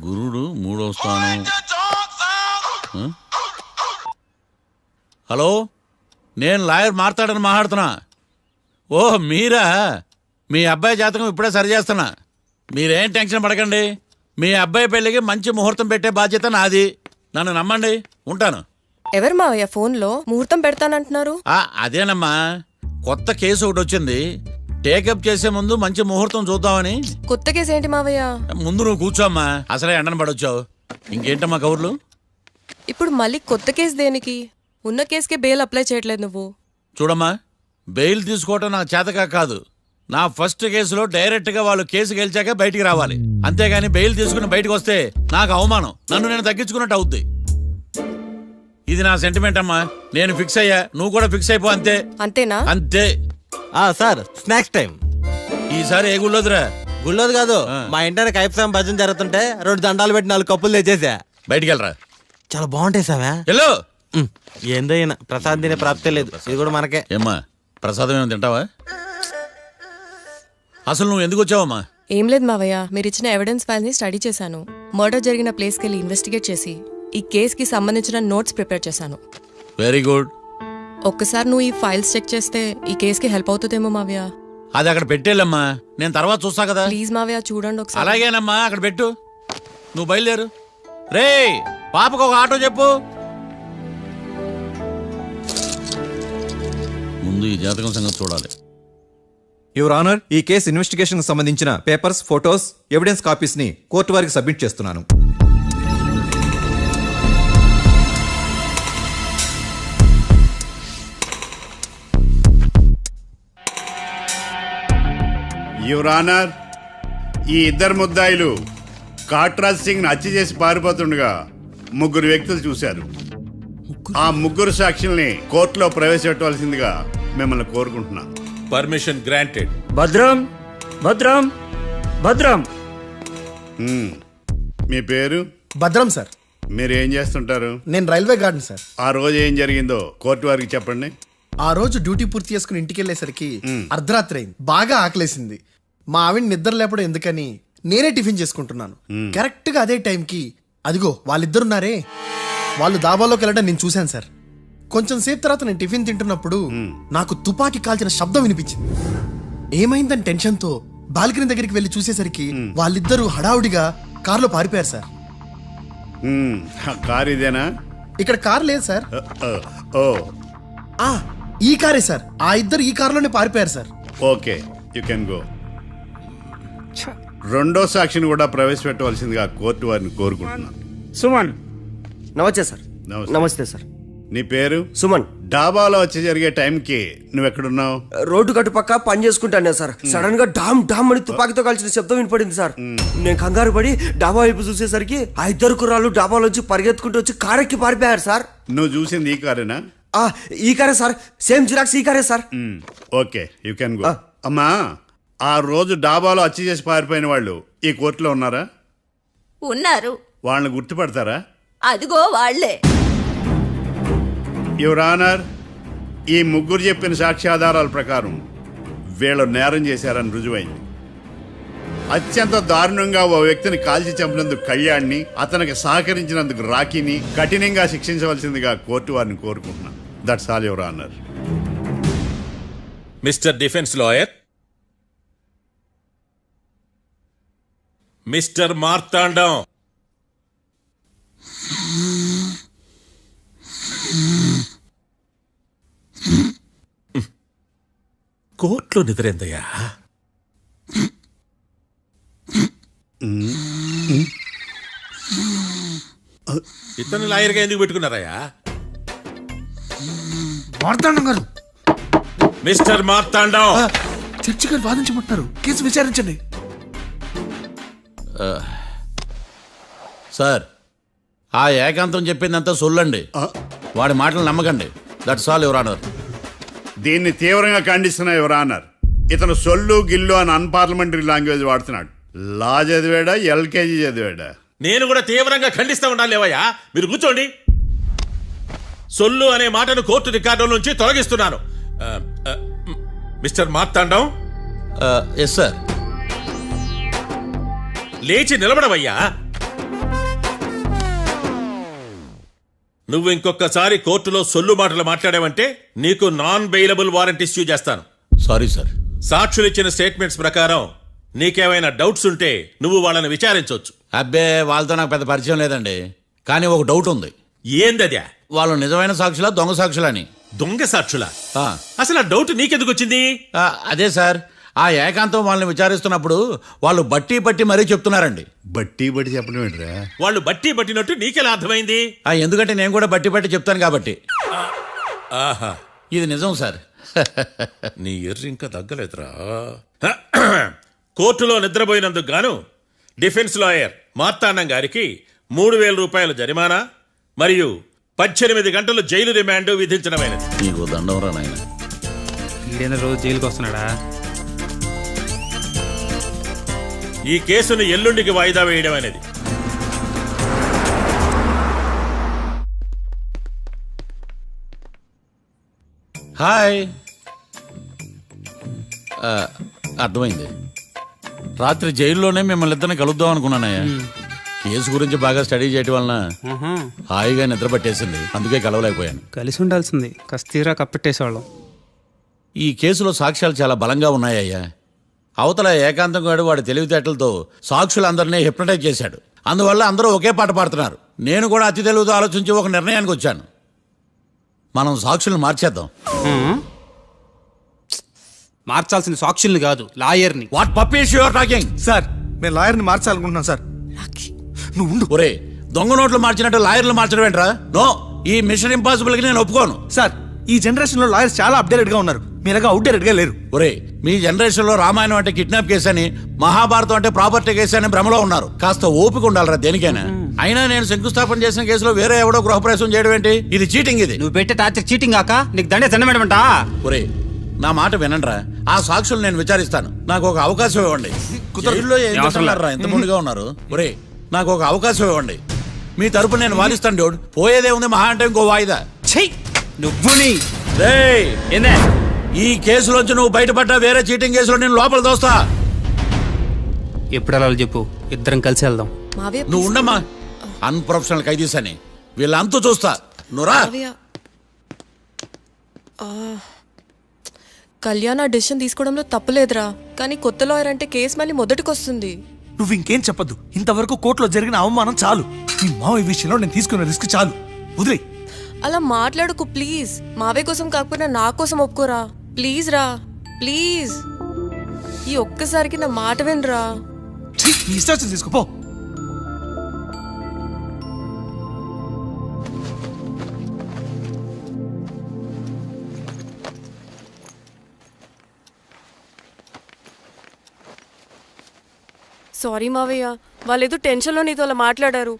గురుడు మూడో స్థానం. హలో, నేను లాయర్ మాట్లాడుతున్నా. ఓ మీరా? మీ అబ్బాయి జాతకం ఇప్పుడే సరి చేస్తున్నా. మీరేం టెన్షన్ పడకండి. మీ అబ్బాయి పెళ్ళికి మంచి ముహూర్తం పెట్టే బాధ్యత నాది. నన్ను నమ్మండి. ఉంటాను. ఎవరు మావయ్య ఫోన్లో ముహూర్తం పెడతానంటున్నారు? అదేనమ్మా, కొత్త కేసు ఒకటి వచ్చింది. టేకప్ చేసే ముందు మంచి ముహూర్తం చూద్దామని. కొత్త కేసు ఏంటి మావయ్య? ముందు నువ్వు కూర్చోమ్మా, అసలే ఎండను పడొచ్చావు. ఇంకేంటమ్మా కబుర్లు? ఇప్పుడు మళ్ళీ కొత్త కేసు దేనికి? ఉన్న కేసుకే బెయిల్ అప్లై చేయట్లేదు నువ్వు. చూడమ్మా, బెయిల్ తీసుకోవటం నాకు చేతకా కాదు. నా ఫస్ట్ కేసులో డైరెక్ట్ గా వాళ్ళు కేసు గెలిచాక బయటికి రావాలి. అంతేగాని బెయిల్ తీసుకుని బయటకు వస్తే నాకు అవమానం. నన్ను నేను తగ్గించుకున్నట్టు అవుద్ది. ఇది నా సెంటిమెంట్ అమ్మా. నేను ఫిక్స్ అయ్యా, నువ్వు కూడా ఫిక్స్ అయిపో. అంతే. అంతేనా? అంతే. Sir, snacks time. ఈసారి ఏ గుళ్ళోదురా? గుళ్ళోది కాదు, మా ఇంటర్ కైప్సాం భజన జరుగుతుంటే 2 దండాలు పెట్టి 4 కప్పులు తెచ్చేసా. బయటికి వెళ్ళరా. చాలా బాగుంటాయి సామే. హలో, ఏందో ఈయన ప్రసాద్ తినే ప్రాప్తే లేదు. ఇది కూడా మనకే. ఏమ్మా, ప్రసాదం ఏమైనా తింటావా? అసలు నువ్వు ఎందుకు వచ్చావమ్మా? ఏం లేదు మావయ్య, మీరు ఇచ్చిన ఎవిడెన్స్ ఫైల్స్ ని స్టడీ చేశాను. మర్డర్ జరిగిన ప్లేస్కి వెళ్ళి ఇన్వెస్టిగేట్ చేసి ఈ కేసుకి సంబంధించిన నోట్స్ ప్రిపేర్ చేశాను. Very good. ఒక్కసారి నువ్వు ఈ ఫైల్స్ చెక్ చేస్తే ఈ కేసుకి హెల్ప్ అవుతుందేమో మావయ్య. అది అక్కడ పెట్టేళ్ళమ్మా, నేను తర్వాత చూస్తా కదా. ప్లీజ్ మావయ్య, చూడండి ఒకసారి. అలాగేనమ్మా, అక్కడ పెట్టు. నువ్వు బయలుదేరు. రే, పాపకు ఒక ఆటో చెప్పు. ముందు ఈ జాతకం సంగతి చూడాలి. యువర్ ఆనర్, ఈ కేసు ఇన్వెస్టిగేషన్ సంబంధించిన పేపర్స్, ఫోటోస్, ఎవిడెన్స్ కాపీస్ ని కోర్టు వారికి సబ్మిట్ చేస్తున్నాను. యువర్ ఆనర్, ఈ ఇద్దరు ముద్దాయిలు కాట్రాజ్ సింగ్ హత్య చేసి పారిపోతుండగా 3 వ్యక్తులు చూశారు. ఆ 3 సాక్షుల్ని కోర్టులో ప్రవేశపెట్టవలసిందిగా మిమ్మల్ని కోరుకుంటున్నాను. Permission granted. భద్రం భద్రం భద్రం. మీ పేరు? భద్రం సార్. మీరు ఏం చేస్తుంటారు? నేను రైల్వే గార్డెన్ సార్. ఆ రోజు ఏం జరిగిందో కోర్టు వారికి చెప్పండి. ఆ రోజు డ్యూటీ పూర్తి చేసుకుని ఇంటికి వెళ్ళేసరికి అర్ధరాత్రి అయింది. బాగా ఆకలేసింది. మా ఆవిడ నిద్ర లేపడం ఎందుకని నేనే టిఫిన్ చేసుకుంటున్నాను. కరెక్ట్ గా అదే టైంకి అదిగో వాళ్ళిద్దరున్నారే, వాళ్ళు దాబాలోకి వెళ్ళడం నేను చూశాను సార్. కొంచెం సేపు తర్వాత నేను టిఫిన్ తింటున్నప్పుడు నాకు తుపాకీ కాల్చిన శబ్దం వినిపించింది. ఏమైందని టెన్షన్తో బాల్కనీ దగ్గరికి వెళ్ళి చూసేసరికి వాళ్ళిద్దరూ హడావుడిగా కారులో పారిపోయారు సార్. కారు ఇదేనా? ఇక్కడ కారు లేదు సార్. ఓ, ఈ కారే సార్. ఆ ఇద్దరు ఈ కారులోనే పారిపోయారు sir. Okay, you can go. రెండో సాక్షిని కూడా ప్రవేశపెట్టవలసిందిగా కోర్టు వారిని కోరుకుంటున్నాను. సుమన్. నమస్తే సార్. నమస్తే సార్. నీ పేరు? సుమన్. డాబాలో వచ్చి జరిగే టైంకి నువ్వెక్కడున్నావు? రోడ్డు కట్టు పక్క పని చేసుకుంటానే సార్. సడన్ గా డామ్ డామ్ అని తుపాకీతో కాల్చిన శబ్దం వినపడింది సార్. నేను కంగారు పడి డాబా వైపు చూసేసరికి ఆ 2 కుర్రాళ్ళు డాబాలోంచి పరిగెత్తుకుంటూ వచ్చి కారెక్కి పారిపోయారు సార్. నువ్వు చూసింది ఈ కారేనా? ఈ కారే సార్. సేమ్ జిరాక్స్ ఈ కారే sir. Okay, you can go. అమ్మా, ఆ రోజు డాబాలో హత్య చేసి పారిపోయిన వాళ్ళు ఈ కోర్టులో ఉన్నారా? ఉన్నారు. వాళ్ళని గుర్తుపడతారా? అదిగో వాళ్లే. యువర్ ఆనర్, ఈ 3 చెప్పిన సాక్ష్యాధారాల ప్రకారం వీళ్ళు నేరం చేశారని రుజువైంది. అత్యంత దారుణంగా ఓ వ్యక్తిని కాల్చి చంపినందుకు కళ్యాణ్ని, అతనికి సహకరించినందుకు రాకీని కఠినంగా శిక్షించవలసిందిగా కోర్టు వారిని కోరుకుంటున్నాను. That's all your honour. Mister defence lawyer, mister Marthandam, కోర్టులో నిద్రేందయ్యా? ఇతను లాయర్గా ఎందుకు పెట్టుకున్నారయ్యా? మార్తాండం గారు. మిస్టర్ మార్తాండం, చర్చి గారు వాదించమంటున్నారు. కేసు విచారించండి. సార్, ఆ ఏకాంతం చెప్పిందంతా సొల్లండి. వాడి మాటలు నమ్మకండి. That's all your honour. దీన్ని తీవ్రంగా ఖండిస్తున్నా యువర్ ఆనర్. ఇతను సొల్లు గిల్లు అని అన్పార్లమెంటరీ లాంగ్వేజ్ వాడుతున్నాడు. లా చదివాడా, ఎల్కేజీ చదివాడా? నేను కూడా తీవ్రంగా ఖండిస్తా ఉండాలి. లేవయ్యా, మీరు కూర్చోండి. సొల్లు అనే మాటను కోర్టు రికార్డుల నుంచి తొలగిస్తున్నాను. మిస్టర్ మార్తాండం. Yes sir. లేచి నిలబడవయ్యా. నువ్వు ఇంకొకసారి కోర్టులో సొల్లు మాటలు మాట్లాడావంటే నీకు నాన్ బెయిలబుల్ వారెంట్ ఇష్యూ చేస్తాను. Sorry sir. సాక్షులు ఇచ్చిన స్టేట్మెంట్స్ ప్రకారం నీకేమైనా డౌట్స్ ఉంటే నువ్వు వాళ్ళని విచారించవచ్చు. అబ్బే వాళ్ళతో నాకు పెద్ద పరిచయం లేదండి. కానీ ఒక డౌట్ ఉంది. ఏందద్యా? వాళ్ళు నిజమైన సాక్షులా దొంగ సాక్షులని? దొంగ సాక్షులా? ఆ, అసలు ఆ డౌట్ నీకెందుకు వచ్చింది? అదే సార్, ఆ ఏకాంతం వాళ్ళని విచారిస్తున్నప్పుడు వాళ్ళు బట్టి పట్టి మరీ చెప్తున్నారండి. బట్టి బట్టి చెప్పడం ఏంట్రా? వాళ్ళు బట్టి పట్టినట్టు నీకెలా అర్థమైంది? ఎందుకంటే నేను కూడా బట్టి పట్టి చెప్తాను కాబట్టి. ఆహా, ఇది నిజం సార్. నీ ఎర్రి ఇంకా తగ్గలేదురా. కోర్టులో నిద్రపోయినందుకు గాను డిఫెన్స్ లాయర్ మార్తాండం గారికి 3,000 రూపాయల జరిమానా మరియు 18 గంటలు జైలు రిమాండ్ విధించడమైనది. నీకు దండం రా నాయన. ఈడైనా రోజు జైలుకి వస్తున్నాడా? ఈ కేసును ఎల్లుండికి వాయిదా వేయడం అనేది. హాయ్. అర్థమైంది. రాత్రి జైల్లోనే మిమ్మల్ని ఇద్దరిని కలుద్దాం అనుకున్నానయ్యా. కేసు గురించి బాగా స్టడీ చేయటం వలన హాయిగా నిద్ర పట్టేసింది. అందుకే కలవలేకపోయాను. కలిసి ఉండాల్సింది. కస్తీరా కప్పెట్టేసేవాళ్ళం. ఈ కేసులో సాక్ష్యాలు చాలా బలంగా ఉన్నాయ్యా. అవతల ఏకాంతం గాడు వాడి తెలివితేటలతో సాక్షులందరినీ హిప్నటైజ్ చేశాడు. అందువల్ల అందరూ ఒకే పాట పాడుతున్నారు. నేను కూడా అతి తెలివితో ఆలోచించి ఒక నిర్ణయానికి వచ్చాను. మనం సాక్షులను మార్చేద్దాం. మార్చాల్సిన సాక్షుల్ని కాదు, లాయర్ని. What puppies you are talking? Sir మేము లాయర్ని మార్చాలనుకుంటున్నాం సార్. నువ్వు ఉండు. ఒరే, దొంగ నోట్లు మార్చినట్టు లాయర్లు మార్చడం ఏంట్రా? నో, ఈ మిషన్ ఇంపాసిబుల్ కి నేను ఒప్పుకోను. సార్ ఈ జనరేషన్ లో లాయర్స్ చాలా అప్డేటెడ్ గా ఉన్నారు. మీరుగా అవుట్డేటెడ్ గా లేరు. ఒరే, మీ జనరేషన్ లో రామాయణం అంటే కిడ్నాప్ కేసు అని, మహాభారతం అంటే ప్రాపర్టీ కేసు అని భ్రమలో ఉన్నారు. కాస్త ఓపిక ఉండాలరా దేనికైనా. అయినా నేను శంకుస్థాపన చేసిన కేసులో వేరే ఎవడో గృహప్రవేశం చేయడం ఏంటి? ఇది చీటింగ్. ఇది నువ్వు పెట్టే టార్చర్ చీటింగ్ కాక నీకు దండే దండమేడమంట. ఒరే, నా మాట వినండిరా. ఆ సాక్షులు నేను విచారిస్తాను. నాకు ఒక అవకాశం ఇవ్వండి. జైల్లో ఏం చేస్తున్నారా ఇంత ముందుగా ఉన్నారు? ఒరే, నాకు ఒక అవకాశం ఇవ్వండి. మీ తరపు నేను వాదిస్తాను. డోడ్ పోయేదే ఉంది, మహా అంటే ఇంకో వాయిదా. నువ్వు రేయ్, ఏందే ఈ కేసులోంచి నువ్వు బయటపడ్డా వేరే చీటింగ్ కేసులో నేను లోపల దోస్తా. ఎప్పుడు అలా చెప్పు, ఇద్దరం కలిసి వెళ్దాం. మావయ్య నువ్వు ఉండమ్మా. అన్ప్రొఫెషనల్ ఖైదీస్ అని వీళ్ళంతా చూస్తా. నువ్వురా. మావయ్య, కళ్యాణ్ ఆ డెసిషన్ తీసుకోవడంలో తప్పులేదురా. కానీ కొత్త లాయర్ అంటే కేసు మళ్ళీ మొదటికొస్తుంది. నువ్వు ఇంకేం చెప్పద్దు. ఇంతవరకు కోర్టులో జరిగిన అవమానం చాలు. ఈ మావయ్య విషయంలో నేను తీసుకున్న రిస్క్ చాలు. వదిలే. అలా మాట్లాడుకు ప్లీజ్. మావయ్య కోసం కాకపోయినా నా కోసం ఒప్పుకోరా ప్లీజ్ రా, ప్లీజ్. ఈ ఒక్కసారికి నా మాట వినరా. నీ ఇష్టం తీసుకోపో. సారీ మావయ్య, వాళ్ళేదో టెన్షన్లో నీతో అలా మాట్లాడారు.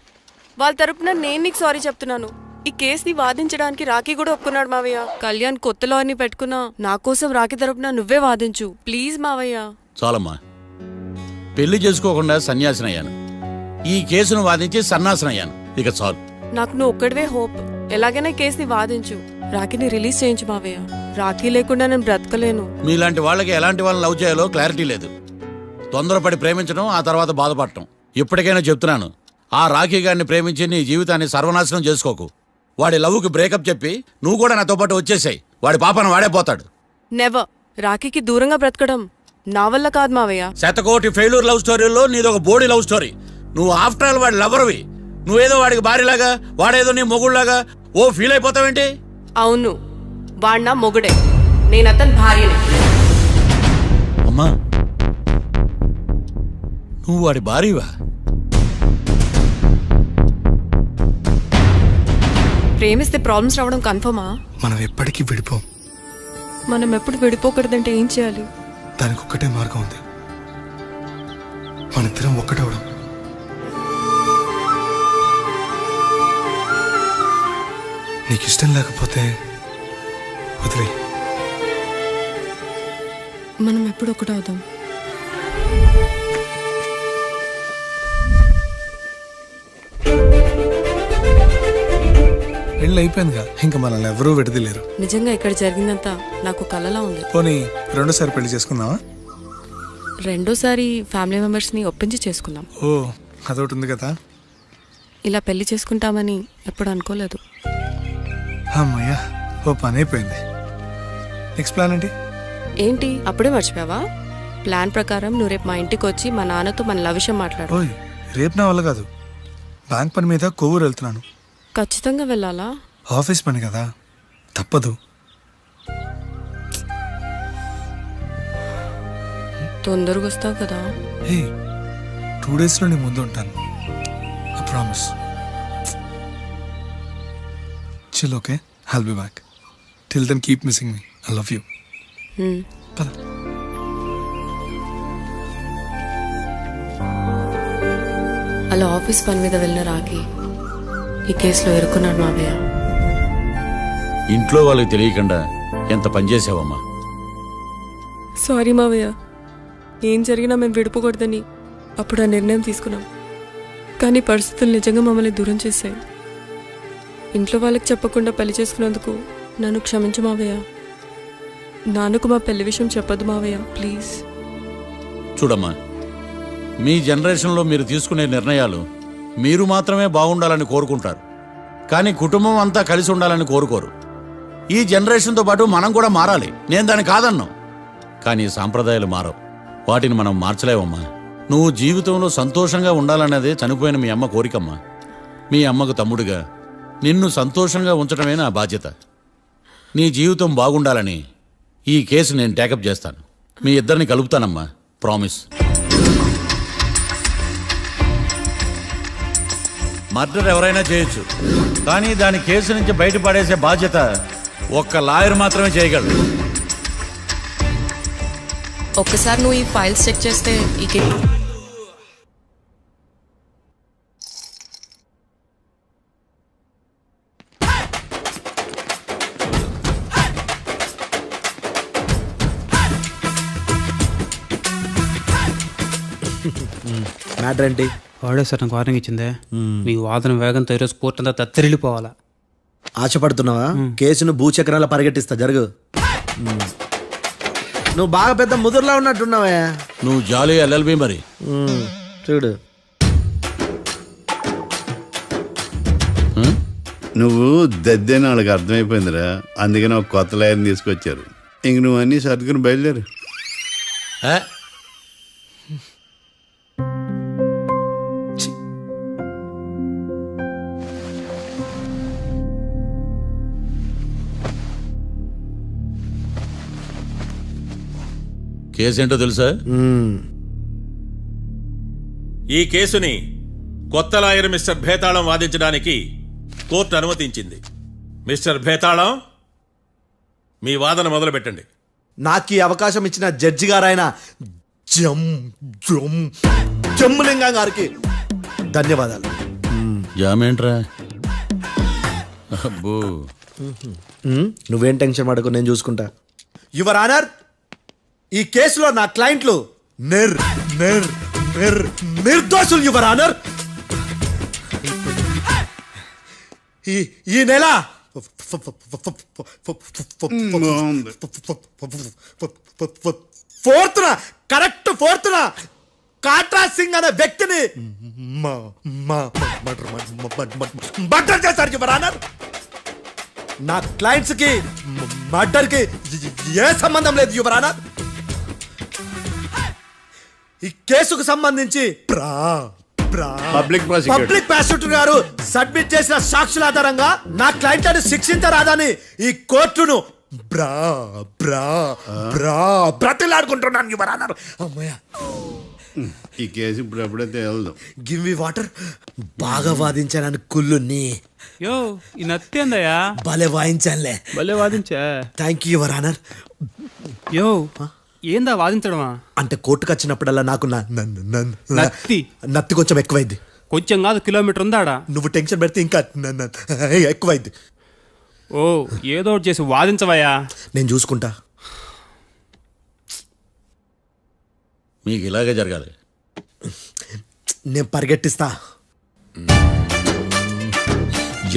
వాళ్ళ తరపున నేను నీకు సారీ చెప్తున్నాను. ఈ కేసుని వాదించడానికి రాఖీ కూడా ఒప్పుకున్నాడు మావయ్య. కళ్యాణ్ కొత్త లాయర్ని పెట్టుకున్నా నా కోసం రాఖీ తరపున నువ్వే వాదించు ప్లీజ్ మావయ్య. చాలమ్మా. పెళ్లి చేసుకోకుండా సన్యాసినయ్యాను. ఈ కేసును వాదించి సన్నాసనయ్యాను. ఇక చాలు. నాకు నువ్వు ఒక్కడివే హోప్. ఎలాగైనా కేసుని వాదించు. రాఖీని రిలీజ్ చేయించు మావయ్య. రాఖీ లేకుండా నేను బ్రతకలేను. మీలాంటి వాళ్ళకి ఎలాంటి వాళ్ళని లవ్ చేయాలో క్లారిటీ లేదు. తొందరపడి ప్రేమించడం, ఆ తర్వాత బాధపడటం. ఇప్పటికైనా చెప్తున్నాను, ఆ రాఖీ గారిని ప్రేమించి నీ జీవితాన్ని సర్వనాశనం చేసుకోకు. వాడి లవ్కి బ్రేకప్ చెప్పి నువ్వు కూడా నాతో పాటు వచ్చేసాయి. వాడి పాపను వాడే పోతాడు. నెవర్. రాఖీకి దూరంగా బ్రతకడం నా వల్ల కాదు మావయ్య. శతకోటి ఫెయిల్యూర్ లవ్ స్టోరీలో నీదొక బోడీ లవ్ స్టోరీ. నువ్వు ఆఫ్టర్ ఆల్ వాడి లవర్వి. నువ్వేదో వాడికి భార్యలాగా, వాడేదో నీ మొగుడులాగా ఓ ఫీల్ అయిపోతావేంటి? అవును, వాడు నా మొగుడే, నేను అతని భార్యని. అమ్మా, నువ్వు వాడి భార్యవా? ప్రేమిస్తే ప్రాబ్లమ్స్ రావడం కన్ఫర్మా? మనం ఎప్పటికీ విడిపోం. మనం ఎప్పుడు విడిపోకూడదంటే ఏం చేయాలి? దానికి ఒక్కటే మార్గం ఉంది. మనిద్దరం ఒక్కటవడం. నీకు ఇష్టం లేకపోతే వదిలే. మనం ఎప్పుడు ఒకటవుదాం. పెళ్ళి అయిపోయిందిగా, ఇంకా మనల్ని ఎవరూ విడదలేరు. నిజంగా ఇక్కడ జరిగిందంతా నాకు కలలా ఉంది. పోనీ రెండోసారి పెళ్లి చేసుకుందామా? రెండోసారి ఫ్యామిలీ మెంబర్స్ని ఒప్పించి చేసుకుందాం. ఓ అదొకటి ఉంది కదా. ఇలా పెళ్లి చేసుకుంటామని ఎప్పుడు అనుకోలేదు. అమ్మయ్యా, ఓ పని అయిపోయింది. నెక్స్ట్ ప్లాన్ ఏంటి? ఏంటి అప్పుడే మర్చిపోయావా? ప్లాన్ ప్రకారం నువ్వు రేపు మా ఇంటికి వచ్చి మా నాన్నతో మన లవ్ విషయం మాట్లాడు. ఓయ్, రేపు నా వల్ల కాదు. బ్యాంక్ పని మీద కొవ్వూరు వెళ్తున్నాను. ఖచ్చితంగా వెళ్ళాలా? ఆఫీస్ పని కదా, తప్పదు. తొందరగా వస్తావు కదా. హే, 2 డేస్లో నీ ముందు ఉంటాను. I promise. Chill, okay? I'll be back. Till then keep missing me. I love you. పద. అలా ఆఫీస్ పని మీద వెళ్ళిన రాకి ఈ కేసులో ఇరుక్కున్నాడు మావయ్య. ఇంట్లో వాళ్ళకి తెలియకుండా ఎంత పనిచేసావమ్మా. సారీ మావయ్య, ఏం జరిగినా మేము విడిపోకూడదని అప్పుడు ఆ నిర్ణయం తీసుకున్నాం. కానీ పరిస్థితులు నిజంగా మమ్మల్ని దూరం చేశాయి. ఇంట్లో వాళ్ళకి చెప్పకుండా పెళ్లి చేసుకున్నందుకు నన్ను క్షమించు మావయ్య. నాన్నకు మా పెళ్లి విషయం చెప్పొద్దు మావయ్య, ప్లీజ్. చూడమ్మా, మీ జనరేషన్లో మీరు తీసుకునే నిర్ణయాలు మీరు మాత్రమే బాగుండాలని కోరుకుంటారు, కానీ కుటుంబం అంతా కలిసి ఉండాలని కోరుకోరు. ఈ జనరేషన్తో పాటు మనం కూడా మారాలి. నేను దాన్ని కాదన్నాం, కానీ సాంప్రదాయాలు మారవు. వాటిని మనం మార్చలేవమ్మా. నువ్వు జీవితంలో సంతోషంగా ఉండాలన్నదే చనిపోయిన మీ అమ్మ కోరికమ్మా. మీ అమ్మకు తమ్ముడిగా నిన్ను సంతోషంగా ఉంచడమే నా బాధ్యత. నీ జీవితం బాగుండాలని ఈ కేసు నేను టేకప్ చేస్తాను. మీ ఇద్దరిని కలుపుతానమ్మా, ప్రామిస్. మర్డర్ ఎవరైనా చేయొచ్చు, కానీ దాని కేసు నుంచి బయటపడేసే బాధ్యత ఒక్క లాయర్ మాత్రమే చేయగలడు. ఒక్కసారి నువ్వు ఈ ఫైల్స్ చెక్ చేస్తే ఈ కేసు మ్యాటర్ ఏంటి? వాడే సార్ నాకు వార్నింగ్ ఇచ్చిందే. మీ వాదన వేగంతో ఈరోజు కోర్టు అంతా తత్తరిల్లిపోవాలా. ఆశపడుతున్నావా? కేసును భూచక్రాల పరిగెట్టిస్తా, జరుగు. నువ్వు బాగా పెద్ద ముదురులా ఉన్నట్టున్నావే. నువ్వు జాలి ఎల్ఎల్బి మరి. చూడు, నువ్వు దద్దేని వాళ్ళకి అర్థమైపోయిందిరా. అందుకని ఒక కొత్త లాయర్ని తీసుకొచ్చారు. ఇంక నువ్వు అన్నీ సర్దుకుని బయలుదేరు. ఏ? కేసేంటో తెలుసా? ఈ కేసుని కొత్త లాయర్ మిస్టర్ భేతాళం వాదించడానికి కోర్టు అనుమతించింది. మిస్టర్ భేతాళం, మీ వాదన మొదలు పెట్టండి. నాకు ఈ అవకాశం ఇచ్చిన జడ్జి గారైన జమ్ములింగం గారికి ధన్యవాదాలు. జామేంట్రా? అబ్బో, నువ్వేం టెన్షన్ పడకు, నేను చూసుకుంటా. యువర్ ఆనర్, ఈ కేసులో నా క్లయింట్లు నిర్దోషులు యువర్ ఆనర్. ఈ నెల ఫోర్త్న కాట్రా సింగ్ అనే వ్యక్తిని మర్డర్ చేశారు యువర్ ఆనర్. నా క్లయింట్స్ కి మర్డర్ కి ఏ సంబంధం లేదు యువర్ ఆనర్. ఈ కేసుకు సంబంధించి పబ్లిక్ ప్రాసిక్యూటర్ గారు సబ్మిట్ చేసిన సాక్షుల ఆధారంగా నా క్లయింట్ అని శిక్షించరాదని ఈ కోర్టును బ్రతిలాడుకుంటున్నాను యువర్ ఆనర్. అమ్మయ్య, ఈ కేసు ఇప్పుడు ఎప్పుడైతే వెళ్దాం. Give me water. బాగా వాదించానని కుళ్ళుని యో ఈ నత్తేందయ్యా, భలే వాయించానులే. భలే వాదించా. Thank you your honour. యో ఏందా వాదించడమా? అంటే కోర్టుకు వచ్చినప్పుడల్లా నాకు నత్తి కొంచెం ఎక్కువైంది. కొంచెం కాదు, కిలోమీటర్ ఉందాడా. నువ్వు టెన్షన్ పెడితే ఇంకా ఎక్కువైంది. ఓ ఏదో ఒకటి చేసి వాదించవయ్యా. నేను చూసుకుంటా. మీకు ఇలాగే జరగాలి. నేను పరిగెట్టిస్తా.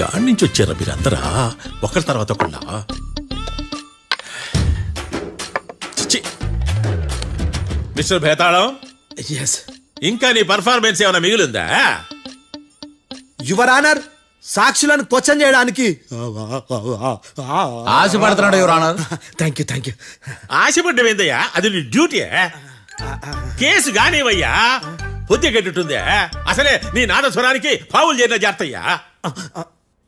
యాడ్ నుంచి వచ్చారా మీరందరా ఒకరి తర్వాత ఒకళ్ళ? మిస్టర్ భేతాళం, ఎస్ ఇంకా నీ పర్ఫార్మెన్స్ ఏమైనా మిగిలిందా? యువర్ ఆనర్, సాక్షులను క్వశ్చన్ చేయడానికి ఆశపడుతున్నాడు యువర్ ఆనర్. థ్యాంక్ యూ ఆశపడ్డం ఏందయ్యా, అది నీ డ్యూటీ. కేసు గానివయ్యా, పొద్దు కట్టుందే. అసలే నీ నాదస్వరానికి పావులు చేరిన జాగ్రత్తయ్యా.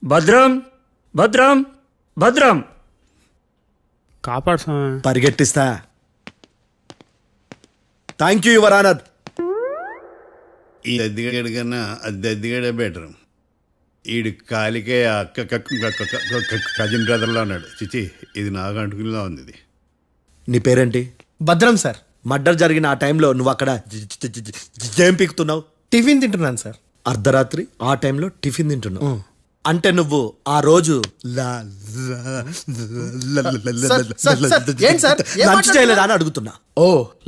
భద్రం భద్రం భద్రం. కాపాడు స్వామి. పరిగెట్టిస్తా. Thank you your honour. ఈ దద్దిగాడి కన్నా అది దద్దిగాడే బెటర్. ఈడు కాలికే కజిన్ బ్రదర్లో అన్నాడు. చిచి, ఇది నాకు అంటుకునిలా ఉంది. ఇది నీ పేరేంటి? భద్రం సార్. మర్డర్ జరిగిన ఆ టైంలో నువ్వు అక్కడ ఏం పీకుతున్నావు? టిఫిన్ తింటున్నాను సార్. అర్ధరాత్రి ఆ టైంలో టిఫిన్ తింటున్నావు అంటే నువ్వు ఆ రోజు ఏంటి సార్? ఏం లంచ్ చేయలేదా అని అడుగుతున్నా. ఓ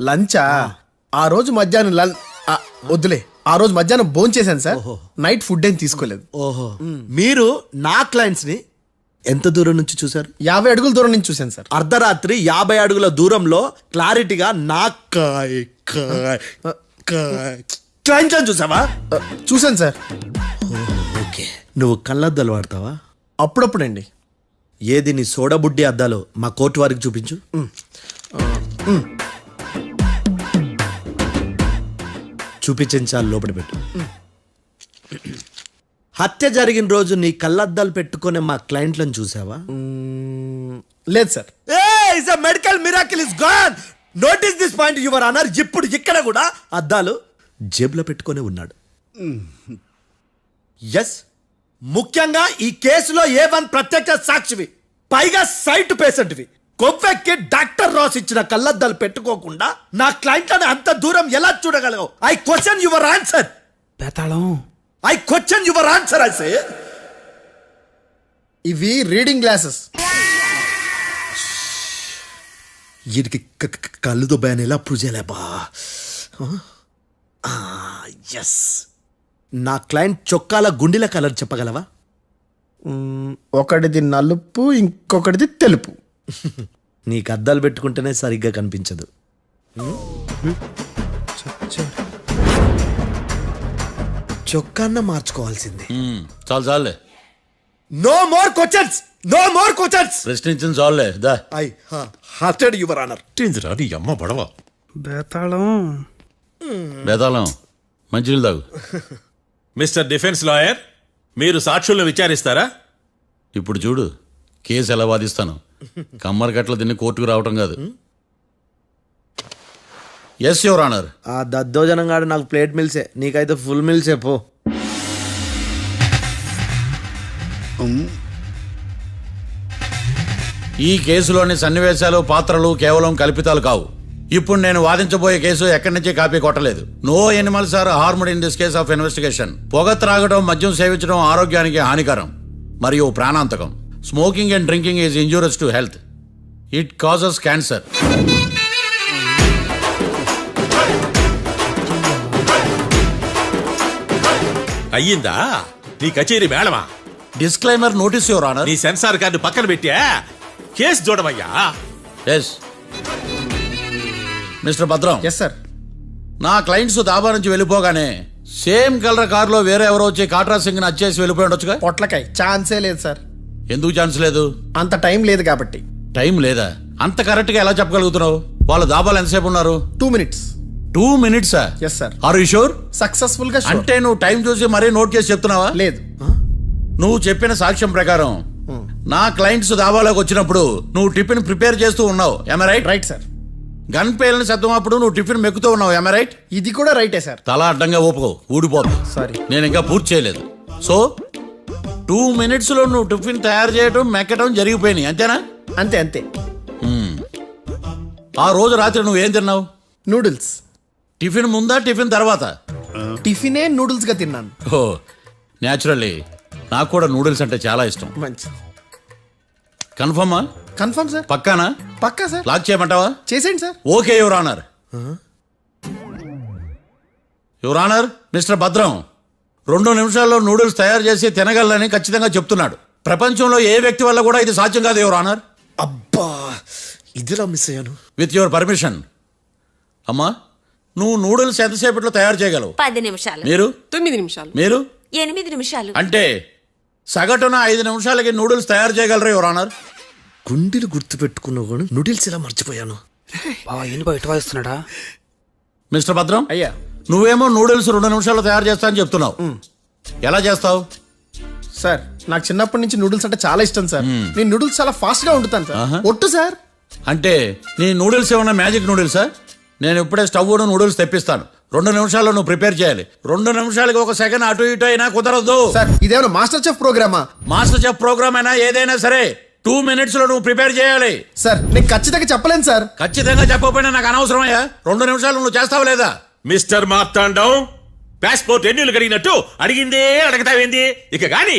లంచా? ఆ రోజు మధ్యాహ్నం వద్దులే, ఆ రోజు మధ్యాహ్నం భోజనం చేశాను సార్. నైట్ ఫుడ్ ఏం తీసుకోలేదు. ఓహో, మీరు నా క్లయింట్స్ ని ఎంత దూరం నుంచి చూశారు? 50 అడుగుల దూరం నుంచి చూశాను సార్. అర్ధరాత్రి 50 అడుగుల దూరంలో క్లారిటీగా నా క్లయింట్ అని చూసావా? చూశాను సార్. ఓకే, నువ్వు కళ్ళద్దాలు వాడతావా? అప్పుడప్పుడండి. ఏది నీ సోడబుడ్డి అద్దాలు మా కోర్టు వారికి చూపించు. చూపించాలి, లోపల పెట్టు. హత్య జరిగిన రోజు నీ కళ్ళద్దాలు పెట్టుకునే మా క్లయింట్లను చూసావా? లేదు sir. Medical miracle is gone. Notice this point your honour. ఇప్పుడు ఇక్కడ కూడా అద్దాలు జేబులో పెట్టుకునే ఉన్నాడు. ఎస్, ముఖ్యంగా ఈ కేసులో A1 ప్రత్యక్ష సాక్షివి, పైగా సైట్ పేషెంట్వి. కొవ్వెక్కి డాక్టర్ రాస్ ఇచ్చిన కళ్ళద్దాలు పెట్టుకోకుండా నా క్లయింట్లను అంత దూరం ఎలా చూడగలవు? I question your answer. Bethalam. I question your answer. I say ఇవి రీడింగ్ గ్లాసెస్. వీడికి కళ్ళు దుబ్బాయని ఎలా ప్రూవ్ చేయలేబా? ఎస్, నా క్లయింట్ చొక్కాల గుండెల కలర్ చెప్పగలవా? ఒకటిది నలుపు, ఇంకొకటిది తెలుపు. నీకు అద్దాలు పెట్టుకుంటేనే సరిగ్గా కనిపించదు. చొక్కాన్న మార్చుకోవాల్సింది. చాలు చాలులే, no more questions, no more questions. ప్రశ్నించిన చాలులే. దా ఐ హార్టెడ్ యువర్ ఆనర్. నీ అమ్మ పడవ. బేతాళం. బేతాళం, మంచినీళ్ళు తాగు. మిస్టర్ డిఫెన్స్ లాయర్, మీరు సాక్షులను విచారిస్తారా? ఇప్పుడు చూడు కేసు ఎలా వాదిస్తాను. కమ్మరి కట్టలు తిని కోర్టుకు రావటం కాదు. Yes your honour. ఆ దద్దోజనంగాడు నాకు ప్లేట్ మిల్సే, నీకైతే ఫుల్ మిల్సే పో. ఈ కేసులోని సన్నివేశాలు, పాత్రలు కేవలం కల్పితాలు కావు. ఇప్పుడు నేను వాదించబోయే కేసు ఎక్కడి నుంచి కాపీ కొట్టలేదు. No animals are harmed in this case of investigation. పొగ త్రాగడం, మద్యం సేవించడం ఆరోగ్యానికి హానికరం మరియు ప్రాణాంతకం. Smoking and drinking is injurious to health. It causes cancer. అయ్యిందా నీ కచేరీ మేడమా? Disclaimer notice your honour. నీ సెన్సార్ కార్డు పక్కన పెట్టా కేసు చూడమయ్యా. Yes mister Bhadram. Yes sir. నా క్లయింట్స్ దాబా నుంచి వెళ్ళిపోగానే సేమ్ కలర్ కారులో వేరే ఎవరో వచ్చి కాట్రా సింగ్ వచ్చేసి వెళ్ళిపోయి ఉండొచ్చుగా? పొట్లకాయ ఛాన్సే లేదు సార్. ఎందుకు ఛాన్స్ లేదు? అంత టైం లేదు కాబట్టి. టైం లేదా? అంత కరెక్ట్ గా ఎలా చెప్పగలుగుతున్నావు? వాళ్ళ దాబాలు ఎంతసేపు ఉన్నారు? 2 minutes. 2 minutes? Yes sir. Are you sure? Successful గా sure. అంటే నువ్వు టైం చూసి మరీ నోట్ చేసి చెప్తున్నావా? లేదు. నువ్వు చెప్పిన సాక్ష్యం ప్రకారం నా క్లయింట్స్ దాబాలోకి వచ్చినప్పుడు నువ్వు టిఫిన్ ప్రిపేర్ చేస్తూ ఉన్నావు. Am I right? Right sir. Gun పేలిన శబ్దం అప్పుడు నువ్వు టిఫిన్ మెక్కుతూ ఉన్నావు. Am I right? ఇది కూడా రైటే సార్. తల అడ్డంగా ఊపుకో, ఊడిపోతుంది. సారీ. నేను ఇంకా పూర్తి చేయలేదు. సో 2 minutes లో నువ్వు టిఫిన్ తయారు చేయడం, మెక్కడం జరిగిపోయినాయి, అంతేనా? అంతే అంతే. ఆ రోజు రాత్రి నువ్వేం తిన్నావు? నూడిల్స్. టిఫిన్ ముందా, టిఫిన్ తర్వాత? టిఫినే నూడిల్స్ గా తిన్నాను. ఓ న్యాచురల్లీ నాకు కూడా నూడిల్స్ అంటే చాలా ఇష్టం. మంచి. కన్ఫర్మా? Confirm sir. పక్కానా? పక్కా సార్. లాక్ చేయమంటావా? చేసేయండి sir. Okay your honour. Your honour, mister Bhadram 2 నిమిషాల్లో నూడిల్స్ తయారు చేసి తినగలని ఖచ్చితంగా చెప్తున్నాడు. ప్రపంచంలో ఏ వ్యక్తి వల్ల కూడా ఇది సాధ్యం కాదు యువర్ ఆనర్. అబ్బా, ఇదిలా మిస్ అయ్యాను. With your permission. అమ్మా నువ్వు నూడిల్స్ ఎంతసేపట్లో తయారు చేయగలవు? 10 నిమిషాలు. మీరు 9 నిమిషాలు. మీరు 8 నిమిషాలు. అంటే సగటున 5 నిమిషాలకి నూడిల్స్ తయారు చేయగలరు యువర్ ఆనర్. గుండెలు గుర్తు పెట్టుకున్నావు నూడిల్స్ ఇలా మర్చిపోయాను. బావా ఏంటి బయట వాయిస్తున్నాడా? మిస్టర్ భద్రం, అయ్యా నువ్వేమో నూడిల్స్ 2 నిమిషాల్లో తయారు చేస్తా అని చెప్తున్నావు. ఎలా చేస్తావు? సార్ నాకు చిన్నప్పటి నుంచి నూడిల్స్ అంటే చాలా ఇష్టం సార్. నేను నూడిల్స్ చాలా ఫాస్ట్ గా వండుతాను సార్. ఒట్టు సార్. అంటే నీ నూడిల్స్ ఏమన్నా మ్యాజిక్ నూడిల్సా? నేను ఇప్పుడే స్టవ్ నూడిల్స్ తెప్పిస్తాను. 2 నిమిషాల్లో నువ్వు ప్రిపేర్ చేయాలి. 2 నిమిషాలకి 1 సెకండ్ అటు ఇటు అయినా కుదరదు. సార్ ఇదేమైనా మాస్టర్ చెఫ్ ప్రోగ్రామా? మాస్టర్ చెఫ్ ప్రోగ్రామ్ అయినా ఏదైనా సరే 2 minutes లో నువ్వు ప్రిపేర్ చేయాలి. సార్ నేను ఖచ్చితంగా చెప్పలేను సార్. ఖచ్చితంగా చెప్పకపోయినా నాకు అనవసరమయ్యా. 2 నిమిషాలు నువ్వు చేస్తావా లేదా? మిస్టర్ మార్తాండం, పాస్పోర్ట్ ఎన్నిళ్ళు కడిగినట్టు అడిగిందే అడగతావేంది? ఇక గాని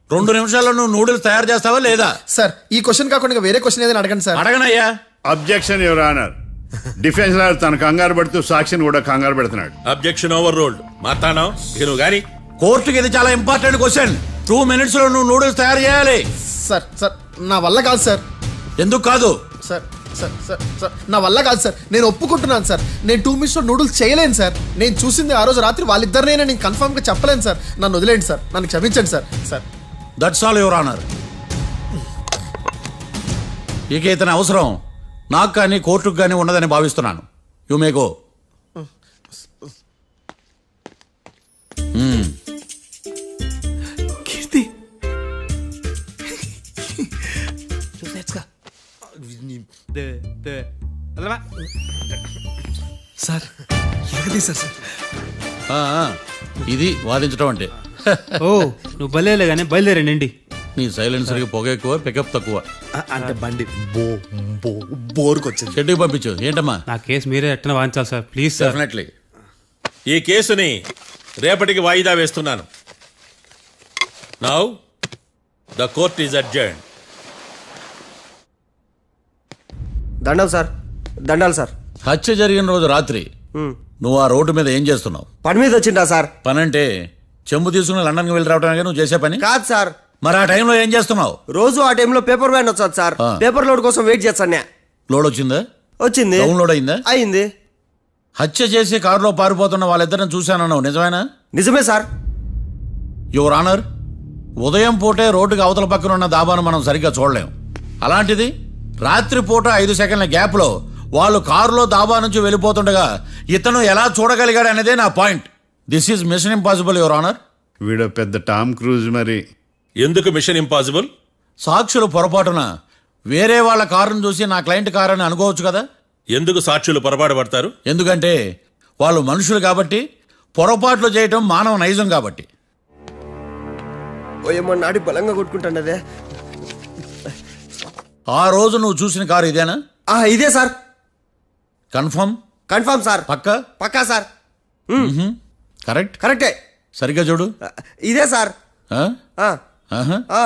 2 నిమిషాల్లో నువ్వు నూడిల్స్ తయారు చేస్తావా లేదా? సార్ ఈ క్వశ్చన్ కాకుండా ఇంకా వేరే క్వశ్చన్ ఏదైనా అడగండి సార్. అడగనయ్యా. Objection your honour. Defence lawyer తన కంగారు పడుతూ సాక్షిని కూడా కంగారు పెడుతున్నాడు. Objection over ruled. మార్తాండం, ఇక నువ్వు గాని కోర్టుకి ఇది చాలా ఇంపార్టెంట్ క్వశ్చన్. 2 minutes లో నువ్వు నూడిల్స్ తయారు చేయాలి. సార్ సార్ నా వల్ల కాదు సార్. ఎందుకు కాదు? సార్ సార్ సార్ సార్ నా వల్ల కాదు సార్. నేను ఒప్పుకుంటున్నాను సార్. నేను 2 minutes లో నూడిల్స్ చేయలేను సార్. నేను చూసింది ఆ రోజు రాత్రి వాళ్ళిద్దరినైనా నేను కన్ఫర్మ్ గా చెప్పలేను సార్. నన్ను వదిలేండి సార్. నన్ను క్షమించండి sir. Sir that's all your honour. ఇక ఇతని అవసరం నాకు కానీ కోర్టుకు కానీ ఉండదని భావిస్తున్నాను. You may go. Keerthi sir ఎగదీశారు సార్. ఇది వాదించడం అంటే. ఓ నువ్వు బలేలే కానీ బయలుదేరండి. నీ సైలెన్సర్కి పొగ ఎక్కువ, పికప్ తక్కువ. అంటే బండి బోర్కి వచ్చింది. షెడ్యూకి పంపించు. ఏంటమ్మా? నా కేసు మీరే ఎట్టన వాయించాలి సార్, ప్లీజ్ సార్. డెఫినెట్లీ. ఈ కేసుని రేపటికి వాయిదా వేస్తున్నాను. Now the court is adjourned. దండం సార్. దండాలి సార్. హత్య జరిగిన రోజు రాత్రి నువ్వు ఆ రోడ్డు మీద ఏం చేస్తున్నావు? పని మీద వచ్చిందా సార్? పని అంటే చెంబు తీసుకుని లండన్కి వెళ్ళి రావడానికి నువ్వు చేసే పని కాదు సార్. మరి ఆ టైంలో ఏం చేస్తున్నావు? రోజు ఆ టైంలో పేపర్ వ్యాన్ వచ్చాది సార్. పేపర్ లోడ్ కోసం వెయిట్ చేస్తాను. లోడ్ వచ్చిందా? వచ్చింది. డౌన్లోడ్ అయిందా? అయింది. హత్య చేసి కారులో పారిపోతున్న వాళ్ళిద్దరిని చూశానన్నావు, నిజమేనా? నిజమే సార్. యువర్ ఆనర్, ఉదయం పూటే రోడ్డుకి అవతల పక్కన ఉన్న దాబాను మనం సరిగ్గా చూడలేం. అలాంటిది రాత్రి పూట 5 సెకండ్ల గ్యాప్లో వాళ్ళు కారులో దాబా నుంచి వెళ్ళిపోతుండగా ఇతను ఎలా చూడగలిగాడు అనేదే నా point. This is mission impossible your honour. వీడో పెద్ద టామ్ క్రూజ్ మరి. ఎందుకు మిషన్ ఇంపాసిబుల్? సాక్షులు పొరపాటున వేరే వాళ్ళ కారును చూసి నా క్లయింట్ కారు అని అనుకోవచ్చు కదా. ఎందుకు సాక్షులు పొరపాటు పడతారు? ఎందుకంటే వాళ్ళు మనుషులు కాబట్టి, పొరపాట్లు చేయటం మానవ నైజం కాబట్టి. ఓయమ్మ నాడి బలంగా కొట్టుకుంటానదే. ఆ రోజు నువ్వు చూసిన కారు ఇదేనా? ఇదే సార్. కన్ఫర్మ్? Confirm sir. పక్కా? పక్కా సార్. కరెక్ట్? కరెక్టే. సరిగ్గా చూడు. ఇదే సార్. ఆ? ఆ, ఆహా. ఆ.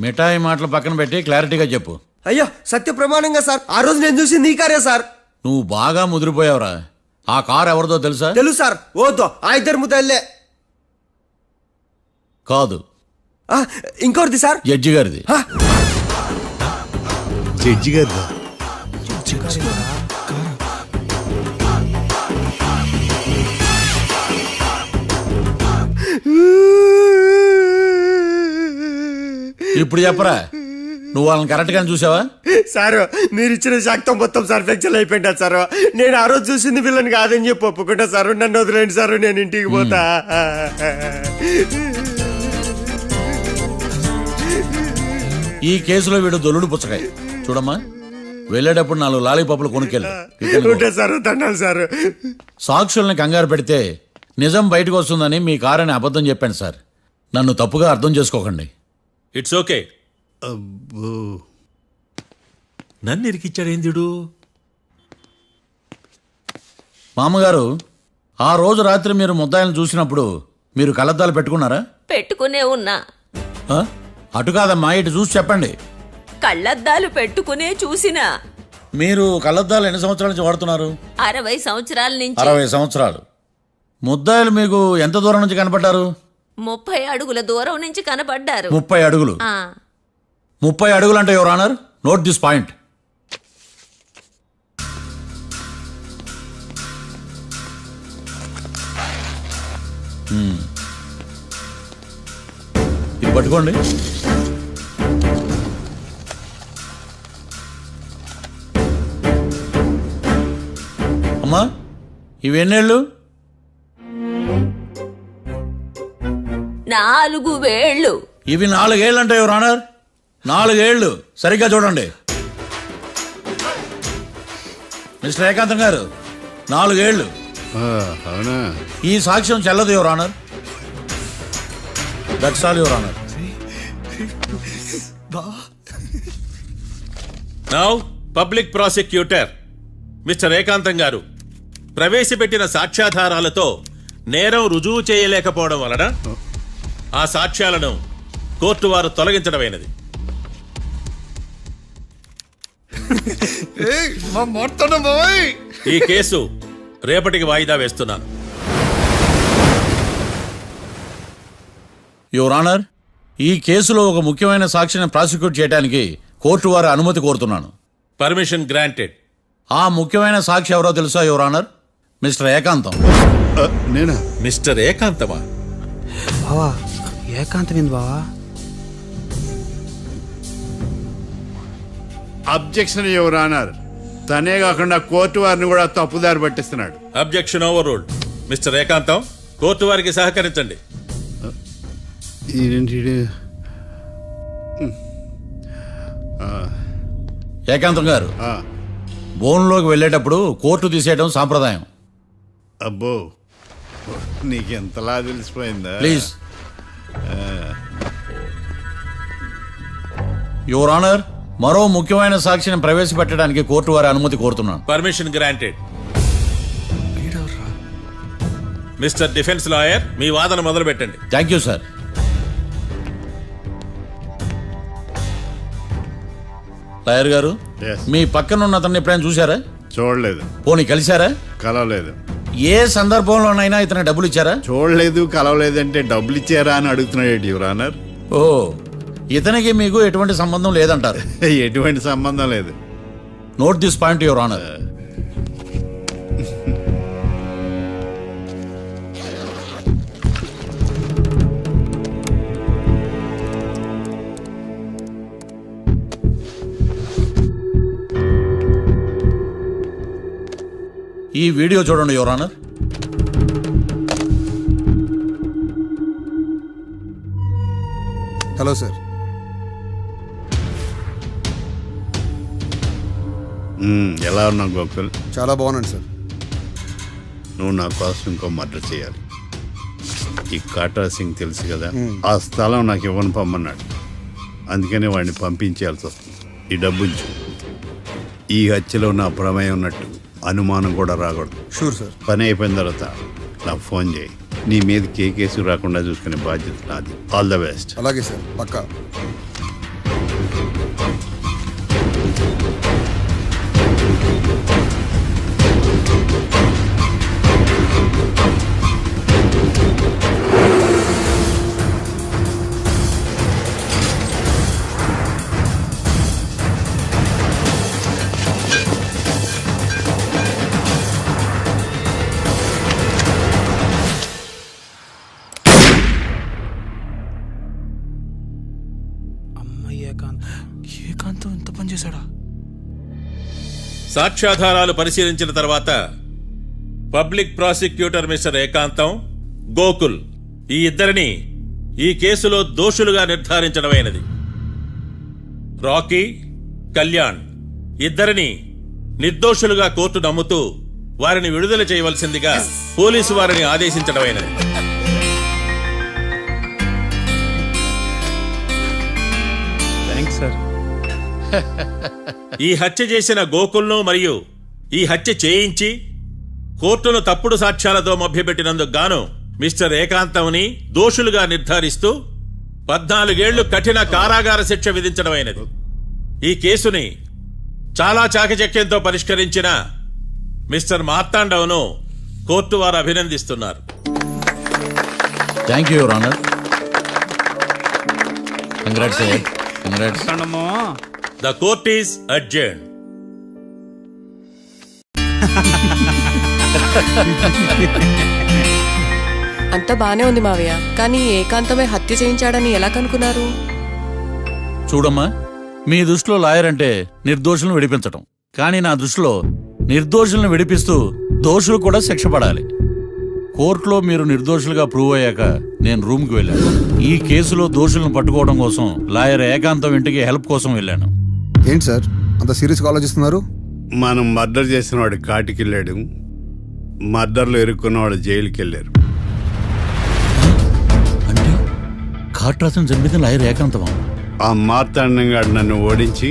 మిఠాయి మాటలు పక్కన పెట్టి క్లారిటీగా చెప్పు. అయ్యో సత్య ప్రమాణంగా సార్, ఆ రోజు నేను చూసింది ఈ కారే సార్. నువ్వు బాగా ముదిరిపోయావురా. ఆ కారు ఎవరిదో తెలుసా? తెలుసు సార్. ఓతో ఆ ఇద్దరు ముద్దల్లే. కాదు, ఇంకోటిది సార్. జడ్జి గారిది. జడ్జి గారు ఇప్పుడు చెప్పరా, నువ్వు వాళ్ళని కరెక్ట్ గానే చూసావా? సార్ మీరు ఇచ్చిన శాక్తం మొత్తం సార్ ఫ్రాక్చర్ అయిపోయింటా సార్. నేను ఆ రోజు చూసింది వీళ్ళని కాదని చెప్పి ఒప్పుకుంటా సార్. నన్ను వదిలేండి సార్, నేను ఇంటికి పోతా. ఈ కేసులో వీడు దొల్లుడు పుచ్చకాయ. చూడమ్మా, వెళ్ళేటప్పుడు 4 లాలీపాపులు కొనుక్కెళ్ళు. ఉంటా సార్. దండాలి సార్. సాక్షుల్ని కంగారు పెడితే నిజం బయటకు వస్తుందని మీ కారని అబద్ధం చెప్పాను సార్. నన్ను తప్పుగా అర్థం చేసుకోకండి. It's okay. నన్ను ఇరికిచ్చాడేందుడు? మామగారు, ఆ రోజు రాత్రి మీరు ముద్దాయిలను చూసినప్పుడు మీరు కళ్ళద్దాలు పెట్టుకున్నారా? పెట్టుకునే ఉన్నా. ఆ? అటు కాదమ్మా, ఇటు చూసి చెప్పండి. కళ్ళద్దాలు పెట్టుకునే చూసినా. మీరు కళ్ళద్దాలు ఎన్ని సంవత్సరాల నుంచి వాడుతున్నారు? 60 సంవత్సరాల నుంచి. 60 సంవత్సరాలు. ముద్దాయిలు మీకు ఎంత దూరం నుంచి కనపడ్డారు? 30 అడుగుల దూరం నుంచి కనపడ్డారు. 30 అడుగులు. 30 అడుగులు అంటే your honour, note this point. ఇది పట్టుకోండి. అమ్మా ఇవి ఎన్నేళ్ళు? 4 వేళ్ళు. ఇవి 4 ఏళ్ళు అంటే యువర్ ఆనర్, 4 ఏళ్ళు. సరిగ్గా చూడండి మిస్టర్ ఏకాంతం గారు, 4 ఏళ్ళు. అవునా? ఈ సాక్ష్యం చెల్లదు your honour. That's all your honour. Now public prosecutor mister ఏకాంతం గారు ప్రవేశపెట్టిన సాక్ష్యాధారాలతో నేరం రుజువు చేయలేకపోవడం వలన ఆ సాక్ష్యాలను కోర్టు వారు తొలగించడమైనది. ఈ కేసు రేపటికి వాయిదా వేస్తున్నాను. యువర్ ఆనర్, ఈ కేసులో ఒక ముఖ్యమైన సాక్షిని ప్రాసిక్యూట్ చేయడానికి కోర్టు వారి అనుమతి కోరుతున్నాను. Permission granted. ఆ ముఖ్యమైన సాక్షి ఎవరో తెలుసా యువర్ ఆనర్? మిస్టర్ ఏకాంతం. నేనా? మిస్టర్ ఏకాంతమా? బావా ఏకాంతం ఏంది బావా? Objection your honour. తనే కాకుండా కోర్టు వారిని కూడా తప్పుదారి పట్టిస్తున్నాడు. Objection overruled. Mister Ekantam, court వారికి సహకరించండి. ఏకాంతం గారు, బోన్లోకి వెళ్ళేటప్పుడు కోర్టు తీసేయడం సాంప్రదాయం. అబ్బో, నీకెంతలా తెలిసిపోయిందా? ప్లీజ్ యువర్ ఆనర్, మరో ముఖ్యమైన సాక్షిని ప్రవేశపెట్టడానికి కోర్టు వారి అనుమతి కోరుతున్నాను. Permission granted. Mister defence lawyer, మీ వాదన మొదలు పెట్టండి. Thank you sir. లాయర్ గారు, Yes. మీ పక్కన ఉన్న అతన్ని ఎప్పుడైనా చూసారా? చూడలేదు. పోనీ కలిశారా? కలవలేదు. ఏ సందర్భంలోనైనా ఇతను డబ్బులు ఇచ్చారా? చూడలేదు, కలవలేదంటే డబ్బులు ఇచ్చారా అని అడుగుతున్నాడు యువర్ ఆనర్. ఓ, ఇతనికి మీకు ఎటువంటి సంబంధం లేదంటారు. ఎటువంటి సంబంధం లేదు. Note this point your honour. ఈ వీడియో చూడండి యువర్ ఆనర్. Hello sir. ఎలా ఉన్నావు గోకుల్? చాలా బాగున్నాను సార్. నువ్వు నా కోసం ఇంకో మర్డర్ చేయాలి. ఈ కాటా సింగ్ తెలుసు కదా, ఆ స్థలం నాకు ఇవ్వను పమ్మన్నాడు. అందుకనే వాడిని పంపించాల్సి వస్తుంది. ఈ డబ్బు ఉంచు. ఈ హత్యలో నా ప్రమేయం ఉన్నట్టు అనుమానం కూడా రాకూడదు. Sure sir. పని అయిపోయిన తర్వాత నాకు ఫోన్ చేయి. నీ మీద కేసు రాకుండా చూసుకునే బాధ్యత నాది. All the best. అలాగే సార్, పక్కా. ఏకాంతం ఎంత పని చేశాడా? సాక్ష్యాధారాలు పరిశీలించిన తర్వాత పబ్లిక్ ప్రాసిక్యూటర్ మిస్టర్ ఏకాంతం, గోకుల్ ఈ ఇద్దరిని ఈ కేసులో దోషులుగా నిర్ధారించడమైనది. రాకీ, కళ్యాణ్ ఇద్దరిని నిర్దోషులుగా కోర్టు నమ్ముతూ వారిని విడుదల చేయవలసిందిగా పోలీసు వారిని ఆదేశించడమైనది. Thanks sir. ఈ హత్య చేసిన గోకుల్ను మరియు ఈ హత్య చేయించి కోర్టును తప్పుడు సాక్ష్యాలతో మభ్యపెట్టినందుకు గాను మిస్టర్ ఏకాంతంని దోషులుగా నిర్ధారిస్తూ 14 ఏళ్లు కఠిన కారాగార శిక్ష విధించడమైనది. ఈ కేసుని చాలా చాకచక్యంతో పరిష్కరించిన మిస్టర్ మార్తాండవను కోర్టు వారు అభినందిస్తున్నారు. Thank you your honour. Congrats. Congrats. The court is adjourned. అంతా బానే ఉంది మావయ్య, కానీ ఏకాంతమే హత్య చేయించాడని ఎలా కనుక్కున్నారు? చూడమ్మా, మీ దృష్టిలో లాయర్ అంటే నిర్దోషులను విడిపించటం, కానీ నా దృష్టిలో నిర్దోషులను విడిపిస్తూ దోషులు కూడా శిక్ష పడాలి. కోర్టులో మీరు నిర్దోషులుగా ప్రూవ్ అయ్యాక నేను రూమ్కి వెళ్ళాను. ఈ కేసులో దోషులను పట్టుకోవడం కోసం లాయర్ ఏకాంతం ఇంటికి హెల్ప్ కోసం వెళ్ళాను. ఏంటి సార్ అంత సీరియస్గా ఆలోచిస్తున్నారు? మనం మర్డర్ చేసిన వాడు కాటికి వెళ్ళాడు, మర్డర్లో ఇరుక్కున్న వాడు జైలుకి వెళ్ళారు. అంటే కాట్రాసన్ చంపిన లాయర్ ఏకాంతమా? ఆ మార్తాండంగాడు నన్ను ఓడించి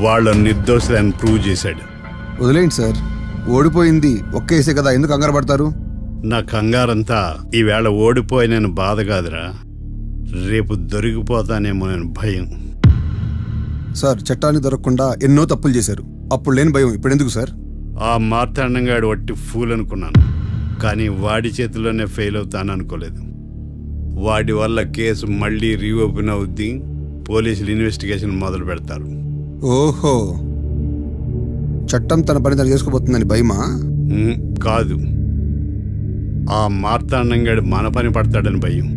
వాళ్ళ నిర్దోషులని ప్రూవ్ చేశాడు. వదిలేండి సార్, ఓడిపోయింది ఒక్క కేసే కదా, ఎందుకు కంగారు పడతారు? నా కంగారంతా ఈవేళ ఓడిపోయినని బాధ కాదురా, రేపు దొరికిపోతానేమో నేను భయం. సార్ చట్టాన్ని దొరకకుండా ఎన్నో తప్పులు చేశారు, అప్పుడు లేని భయం ఇప్పుడు ఎందుకు సార్? ఆ మార్తాండంగాడు వట్టి ఫూల్ అనుకున్నాను, కానీ వాడి చేతిలోనే ఫెయిల్ అవుతాను అనుకోలేదు. వాడి వల్ల కేసు మళ్ళీ రీఓపెన్ అవుద్ది, పోలీసులు ఇన్వెస్టిగేషన్ మొదలు పెడతారు. ఓహో, చట్టం తన పని తను చేసుకోబోతుందని భయమా? కాదు, ఆ మార్తాండంగాడు మన పని పడతాడని భయం.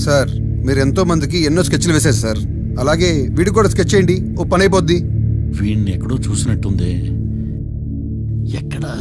సార్ మీరు ఎంతో మందికి ఎన్నో స్కెచ్లు వేశారు సార్, అలాగే వీడికి కూడా స్కెచ్ చేయండి, ఓ పని అయిపోద్ది. వీడిని ఎక్కడో చూసినట్టుంది. ఎక్కడా?